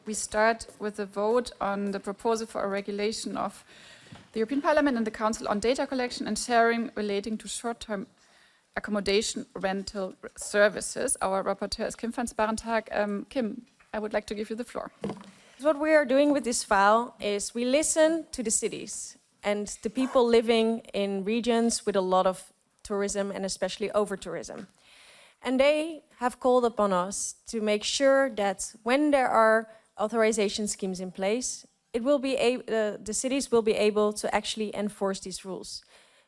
we start with a vote on the proposal for a regulation of the European Parliament and the Council on data collection and sharing relating to short-term accommodation rental services. Our rapporteur is Kim VAN SPARRENTAK. Kim, I would like to give you the floor. What we are doing with this file is we listen to the cities and the people living in regions with a lot of tourism and especially over-tourism. And they have called upon us to make sure that when there are authorization schemes in place, the cities will be able to actually enforce these rules.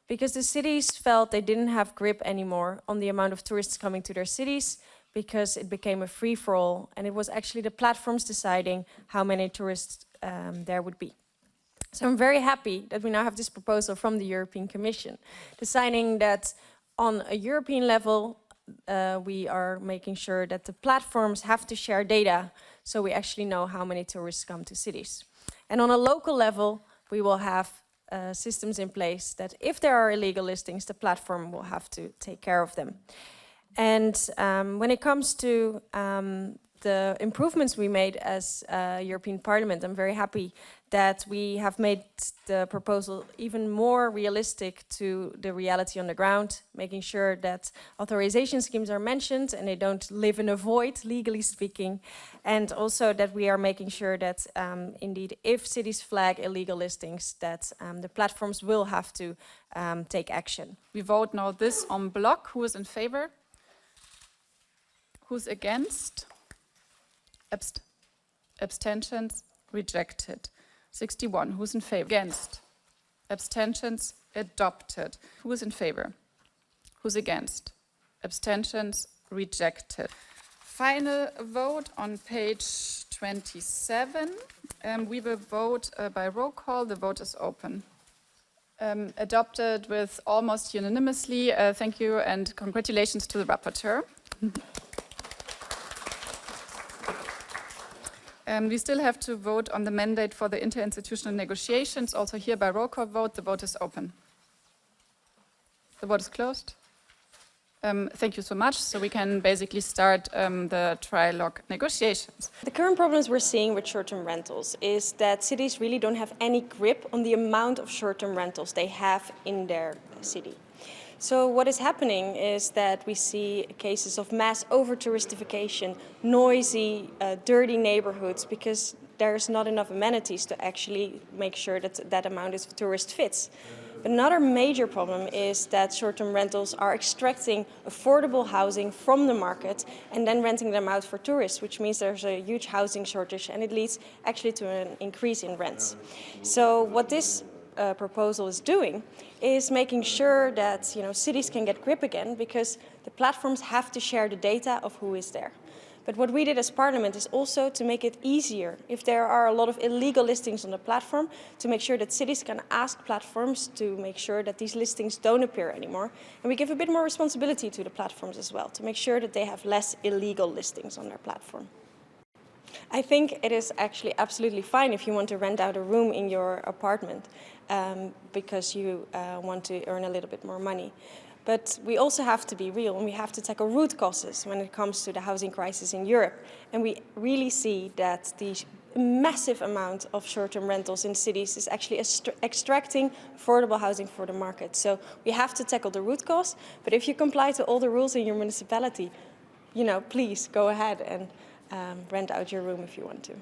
Because the cities felt they didn't have grip anymore on the amount of tourists coming to their cities, because it became a free-for-all, and it was actually the platforms deciding how many tourists there would be. So I'm very happy that we now have this proposal from the European Commission, deciding that on a European level, we are making sure that the platforms have to share data, so we actually know how many tourists come to cities. And on a local level, we will have systems in place that if there are illegal listings, the platform will have to take care of them. And when it comes to the improvements we made as European Parliament, I'm very happy that we have made the proposal even more realistic to the reality on the ground, making sure that authorization schemes are mentioned and they don't live in a void, legally speaking, and also that we are making sure that indeed, if cities flag illegal listings, that the platforms will have to take action. We vote now this en bloc. Who is in favor? Who's against? Abstentions? Rejected. 61. Who's in favor? Against? Abstentions? Adopted. Who is in favor? Who's against? Abstentions? Rejected. Final vote on page 27. We will vote by roll call. The vote is open. Adopted with almost unanimously. Thank you and congratulations to the rapporteur. We still have to vote on the mandate for the interinstitutional negotiations. Also here by roll call vote, the vote is open. The vote is closed. Thank you so much. So we can basically start the trilogue negotiations. The current problems we're seeing with short-term rentals is that cities really don't have any grip on the amount of short-term rentals they have in their city. So what is happening is that we see cases of mass over-touristification, noisy, dirty neighborhoods, because there's not enough amenities to actually make sure that that amount of tourist fits. But another major problem is that short-term rentals are extracting affordable housing from the market and then renting them out for tourists, which means there's a huge housing shortage and it leads actually to an increase in rents. So what this proposal is doing is making sure that cities can get grip again, because the platforms have to share the data of who is there. But what we did as Parliament is also to make it easier, if there are a lot of illegal listings on the platform, to make sure that cities can ask platforms to make sure that these listings don't appear anymore. And we give a bit more responsibility to the platforms as well, to make sure that they have less illegal listings on their platform. I think it is actually absolutely fine if you want to rent out a room in your apartment because you want to earn a little bit more money. But we also have to be real and we have to tackle root causes when it comes to the housing crisis in Europe. And we really see that the massive amount of short-term rentals in cities is actually extracting affordable housing for the market. So we have to tackle the root cause. But if you comply to all the rules in your municipality, please go ahead and rent out your room if you want to.